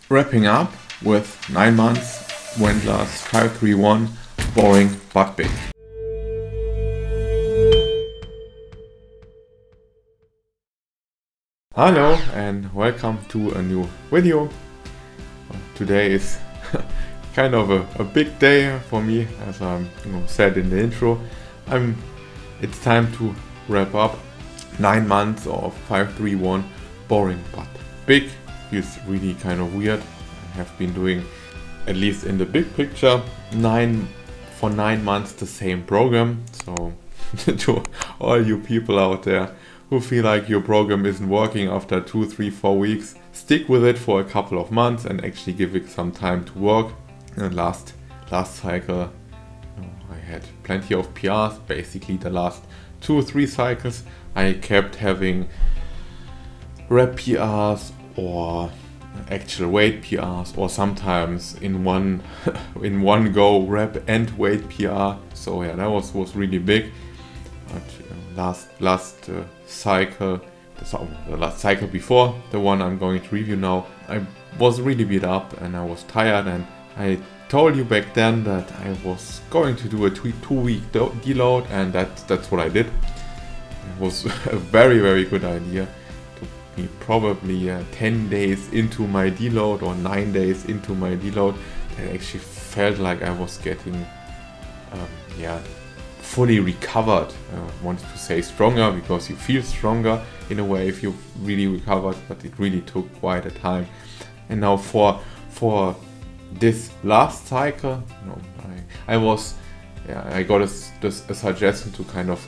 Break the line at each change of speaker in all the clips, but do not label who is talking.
Wrapping up with 9 months, went last 531, boring but big. Hello and welcome to a new video. Today is kind of a big day for me, as I said in the intro. It's time to wrap up 9 months of 531, boring but big. Feels really kind of weird. I have been doing, at least in the big picture, 9 months the same program. So to all you people out there who feel like your program isn't working after 2, 3, 4 weeks, stick with it for a couple of months and actually give it some time to work. And last cycle, I had plenty of PRs. Basically the last 2 or 3 cycles I kept having rep PRs or actual weight PRs, or sometimes in one go rep and weight PR. So yeah, that was really big. But last cycle, the last cycle before the one I'm going to review now, I was really beat up and I was tired, and I told you back then that I was going to do a 2-week deload, and that's what I did. It was a very good idea. Probably 10 days into my deload or 9 days into my deload, I actually felt like I was getting fully recovered. I wanted to say stronger, because you feel stronger in a way if you've really recovered, but it really took quite a time. And now for this last cycle, I got a suggestion to kind of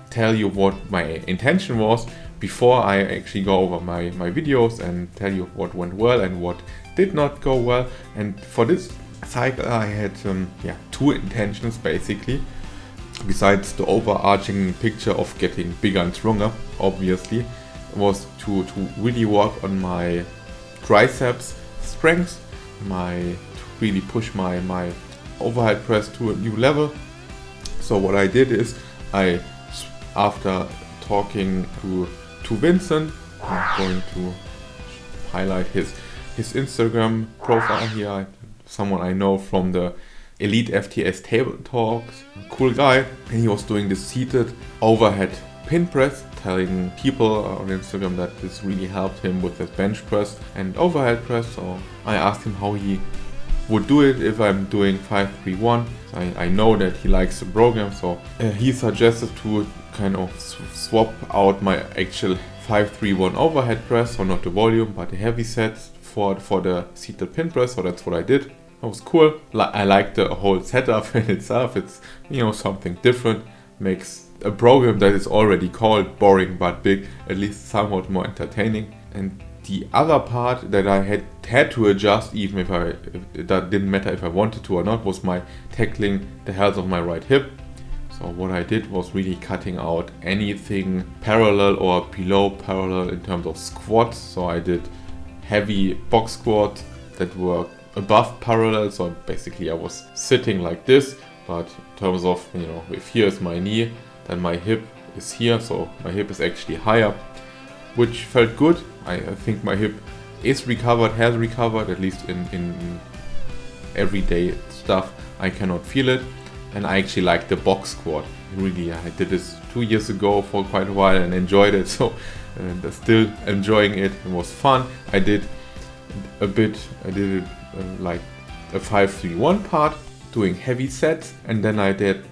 tell you what my intention was before I actually go over my videos and tell you what went well and what did not go well. And for this cycle I had 2 intentions basically, besides the overarching picture of getting bigger and stronger. Obviously, was to really work on my triceps strength, to really push my overhead press to a new level. So what I did is, after talking to Vincent, I'm going to highlight his Instagram profile here. Someone I know from the Elite FTS table talks, cool guy, and he was doing this seated overhead pin press, telling people on Instagram that this really helped him with his bench press and overhead press. So I asked him how he would do it if I'm doing 531. So I know that he likes the program, so he suggested to kind of swap out my actual 531 overhead press, so not the volume but the heavy sets, for the seated pin press. So that's what I did. That was cool. I like the whole setup in itself. It's something different, makes a program that is already called boring but big at least somewhat more entertaining. And the other part that I had to adjust, even if that didn't matter if I wanted to or not, was my tackling the health of my right hip. So what I did was really cutting out anything parallel or below parallel in terms of squats. So I did heavy box squats that were above parallel. So basically I was sitting like this, but in terms of, if here is my knee, then my hip is here. So my hip is actually higher, which felt good. I think my hip has recovered, at least in everyday stuff. I cannot feel it. And I actually like the box squat. Really, I did this 2 years ago for quite a while and enjoyed it. So still enjoying it. It was fun. I did it like a 531 part, doing heavy sets, and then I did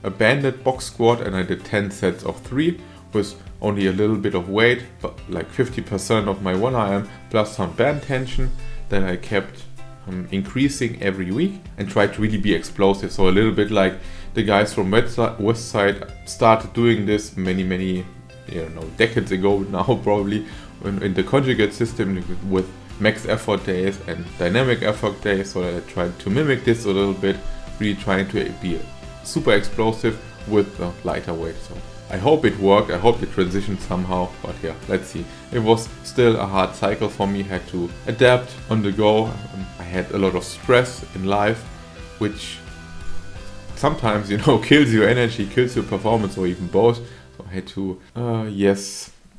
a banded box squat, and I did 10 sets of 3 with only a little bit of weight, but like 50% of my 1RM plus some band tension that I kept increasing every week, and tried to really be explosive. So a little bit like the guys from West Side started doing this many decades ago now, probably in the conjugate system with max effort days and dynamic effort days. So I tried to mimic this a little bit, really trying to be super explosive with lighter weight. So I hope it worked. I hope it transitioned somehow, but yeah, let's see. It was still a hard cycle for me. Had to adapt on the go. I had a lot of stress in life, which sometimes, kills your energy, kills your performance, or even both. So I had to,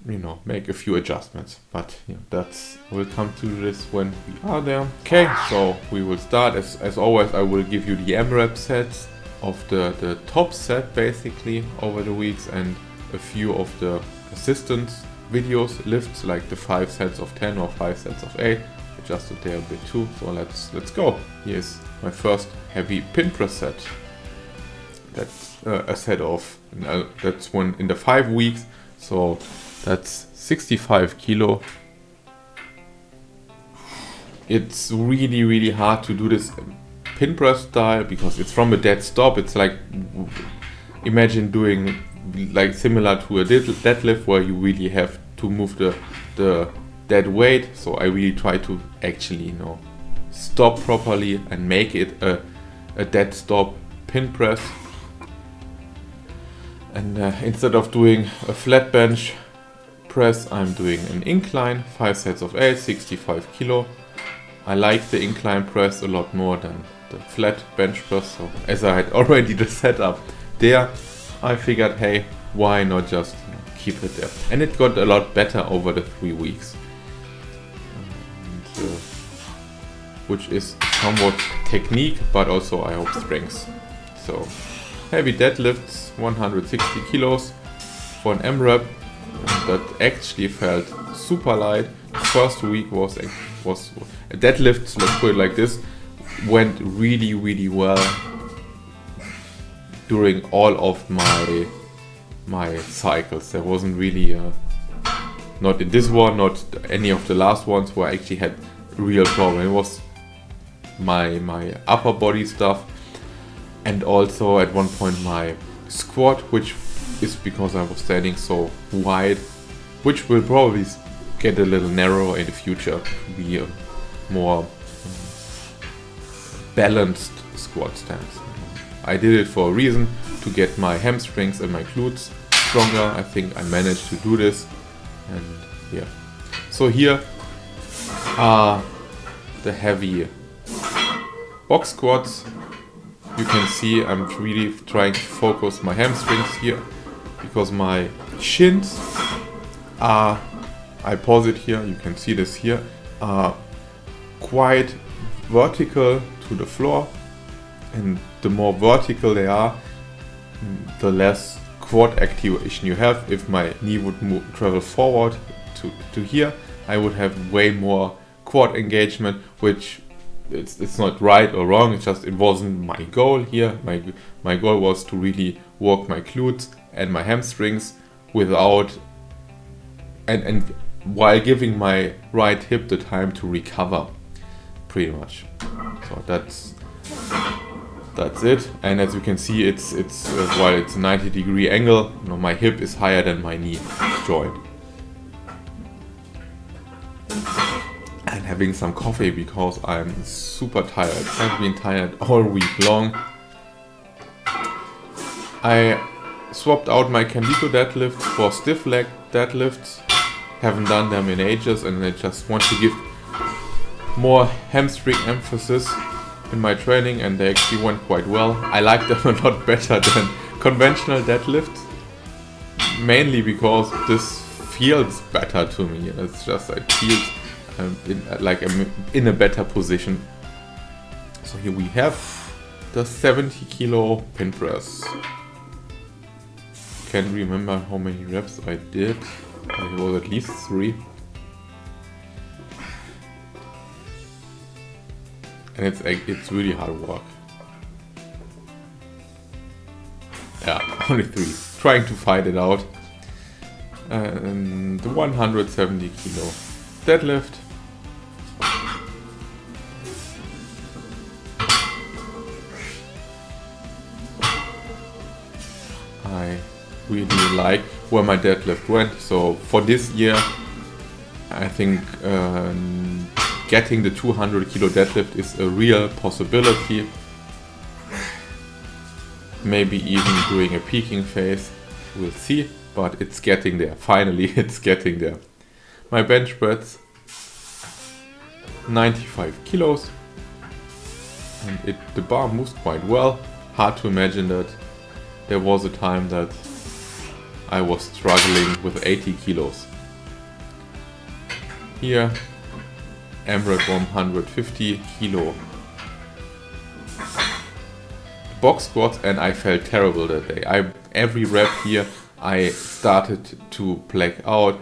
you know, make a few adjustments. But you know, we'll come to this when we are there. Okay, so we will start. As always, I will give you the AMRAP sets of the top set basically over the weeks, and a few of the assistance videos, lifts, like the 5 sets of 10 or 5 sets of 8. Adjusted there a bit too. So let's go. Here's my first heavy Pintpress set. That's a set of, that's one in the 5 weeks. So that's 65 kilo. It's really hard to do this Pintpress style because it's from a dead stop. It's like, imagine doing like similar to a deadlift where you really have to move the dead weight. So I really try to actually, you know, stop properly and make it a dead stop Pintpress. And instead of doing a flat bench press, I'm doing an incline, 5 sets of 8, 65 kilo. I like the incline press a lot more than the flat bench press. So as I had already the setup there, I figured, hey, why not just, you know, keep it there? And it got a lot better over the 3 weeks. And, which is somewhat technique, but also I hope strength. So heavy deadlifts, 160 kilos for an AMRAP. That actually felt super light. First week was a deadlift, let's put it like this, went really well during all of my cycles. There wasn't really not in this one, not any of the last ones where I actually had real problem. It was my upper body stuff, and also at one point my squat, which is because I was standing so wide, which will probably get a little narrower in the future to be a more balanced squat stance. I did it for a reason, to get my hamstrings and my glutes stronger. I think I managed to do this, and yeah. So here are the heavy box squats. You can see I'm really trying to focus my hamstrings here, because my shins are, I pause it here, you can see this here, are quite vertical to the floor, and the more vertical they are, the less quad activation you have. If my knee would travel forward to here, I would have way more quad engagement, which it's not right or wrong, it's just it wasn't my goal here. My goal was to really work my glutes and my hamstrings without and while giving my right hip the time to recover, pretty much. So that's it. And as you can see, it's while it's a 90-degree angle, you know, my hip is higher than my knee joint. And having some coffee because I'm super tired. I've been tired all week long. I swapped out my Candito deadlifts for stiff leg deadlifts. Haven't done them in ages, and I just want to give more hamstring emphasis in my training, and they actually went quite well. I like them a lot better than conventional deadlifts, mainly because this feels better to me. It's just, it feels like I'm in a better position. So here we have the 70 kilo Pintpress. Can't remember how many reps I did. It was at least 3. And it's really hard work. Yeah, only 3. Trying to fight it out. And the 170 kilo deadlift. I really like where my deadlift went. So for this year, I think getting the 200 kilo deadlift is a real possibility. Maybe even doing a peaking phase, we'll see, but it's getting there. Finally, it's getting there. My bench press, 95 kilos, and the bar moves quite well. Hard to imagine that there was a time that I was struggling with 80 kilos. Here, AMRAP 150 kilo box squats, and I felt terrible that day. Every rep here I started to black out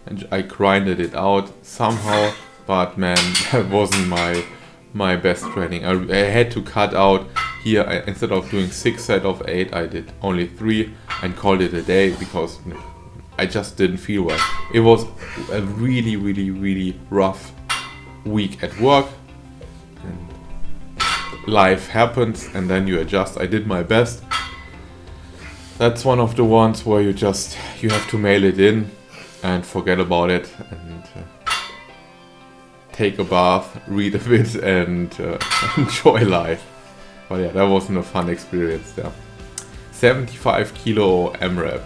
and I grinded it out somehow, but man, that wasn't my best training. I had to cut out here. Instead of doing 6 sets of 8, I did only 3 and called it a day because I just didn't feel well. It was a really rough week at work, and life happens and then you adjust. I did my best. That's one of the ones where you have to mail it in and forget about it and take a bath, read a bit, and enjoy life. But yeah, that wasn't a fun experience there. 75 kilo AMRAP,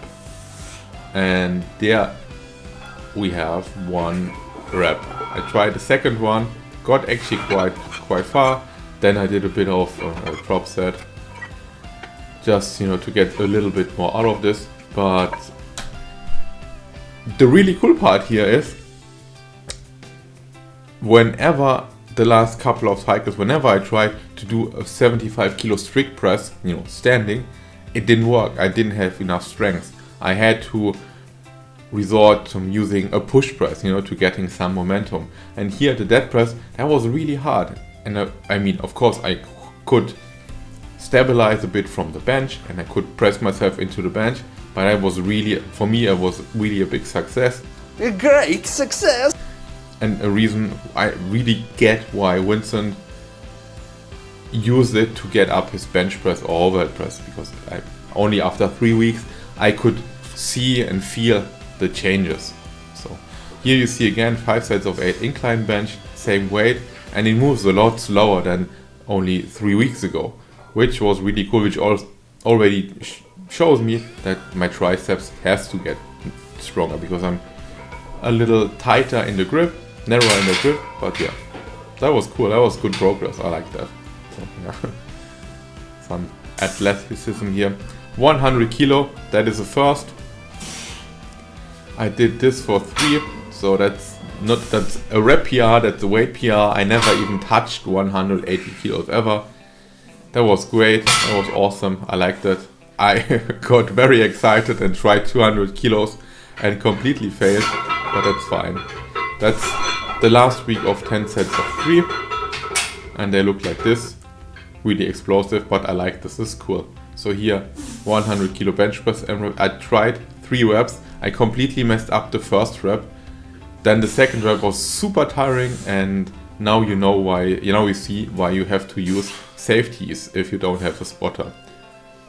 and there we have 1 rep. I tried the second one, got actually quite far. Then I did a bit of a drop set, just to get a little bit more out of this. But the really cool part here is, whenever the last couple of cycles, whenever I tried to do a 75 kilo strict press, standing, it didn't work. I didn't have enough strength. I had to resort to using a push press, to getting some momentum. And here the dead press, that was really hard. And I mean, of course, I could stabilize a bit from the bench and I could press myself into the bench, but it was really, for me, it was really a big success.
A great success!
And a reason I really get why Vincent used it to get up his bench press or overhead press, because only after 3 weeks I could see and feel the changes. So here you see again 5 sets of 8 incline bench, same weight, and it moves a lot slower than only 3 weeks ago, which was really cool, which already shows me that my triceps has to get stronger, because I'm a little tighter in the grip, narrower in the grip. But yeah, that was cool. That was good progress. I like that. So, yeah. Some athleticism here. 100 kilo, that is the first. I did this for 3, so that's a rep PR, that's a weight PR. I never even touched 180 kilos ever. That was great. That was awesome. I liked it. I got very excited and tried 200 kilos and completely failed, but that's fine. That's the last week of 10 sets of 3, and they look like this. Really explosive, but I like this. This is cool. So here, 100 kilo bench press. I tried 3 reps. I completely messed up the first rep. Then the second rep was super tiring, and now you know why. You see why you have to use safeties if you don't have a spotter,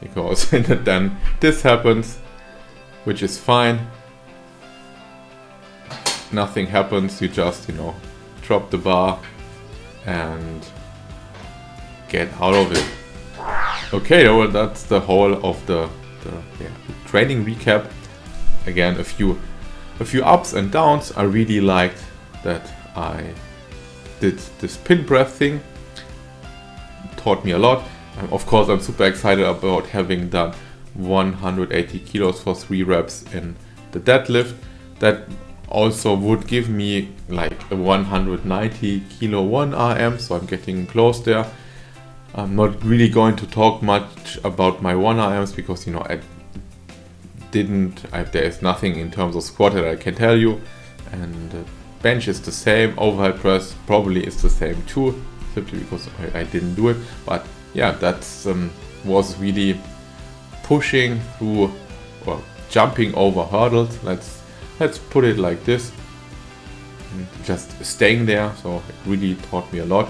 because then this happens, which is fine. Nothing happens. You just drop the bar and get out of it. Okay, well, that's the whole of the training recap. Again, a few ups and downs. I really liked that I did this pin breath thing. It taught me a lot. Of course, I'm super excited about having done 180 kilos for 3 reps in the deadlift. That also would give me like a 190 kilo 1 RM, so I'm getting close there. I'm not really going to talk much about my 1 RMs because there is nothing in terms of squat that I can tell you, and bench is the same, overhead press probably is the same too, simply because I didn't do it. But yeah, that was really pushing through or jumping over hurdles. Let's put it like this. Just staying there, so it really taught me a lot.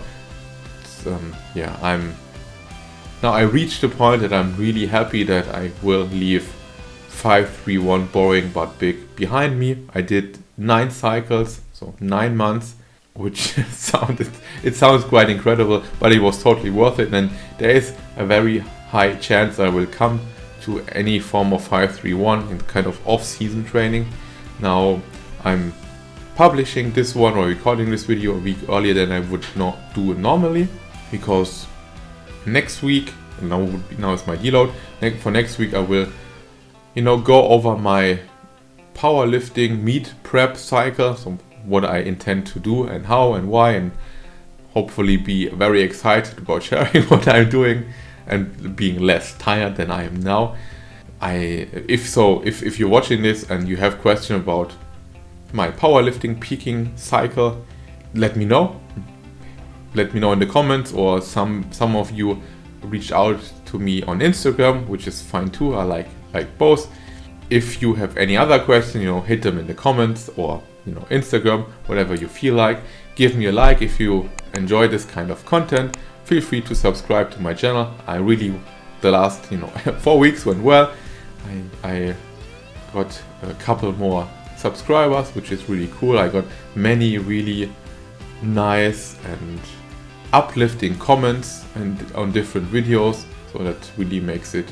I reached the point that I'm really happy that I will leave 5-3-1 boring but big behind me. I did 9 cycles, so 9 months, which sounds quite incredible, but it was totally worth it. And there is a very high chance I will come to any form of 5-3-1 in kind of off-season training. Now I'm publishing this one or recording this video a week earlier than I would not do it normally, because next week, now is my deload. For next week I will go over my powerlifting meet prep cycle, so what I intend to do and how and why, and hopefully be very excited about sharing what I'm doing and being less tired than I am now. If you're watching this and you have questions about my powerlifting peaking cycle, let me know. Let me know in the comments, or some of you reached out to me on Instagram, which is fine too. I like both. If you have any other questions, hit them in the comments, or Instagram, whatever you feel like. Give me a like if you enjoy this kind of content. Feel free to subscribe to my channel. The last 4 weeks went well. I got a couple more subscribers, which is really cool. I got many really nice and uplifting comments and on different videos, so that really makes it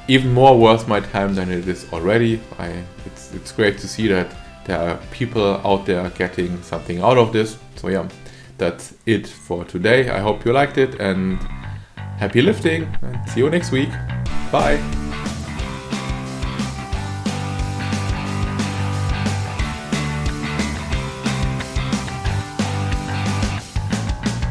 even more worth my time than it is already. It's great to see that there are people out there getting something out of this. So yeah, that's it for today. I hope you liked it, and happy lifting, and see you next week. Bye.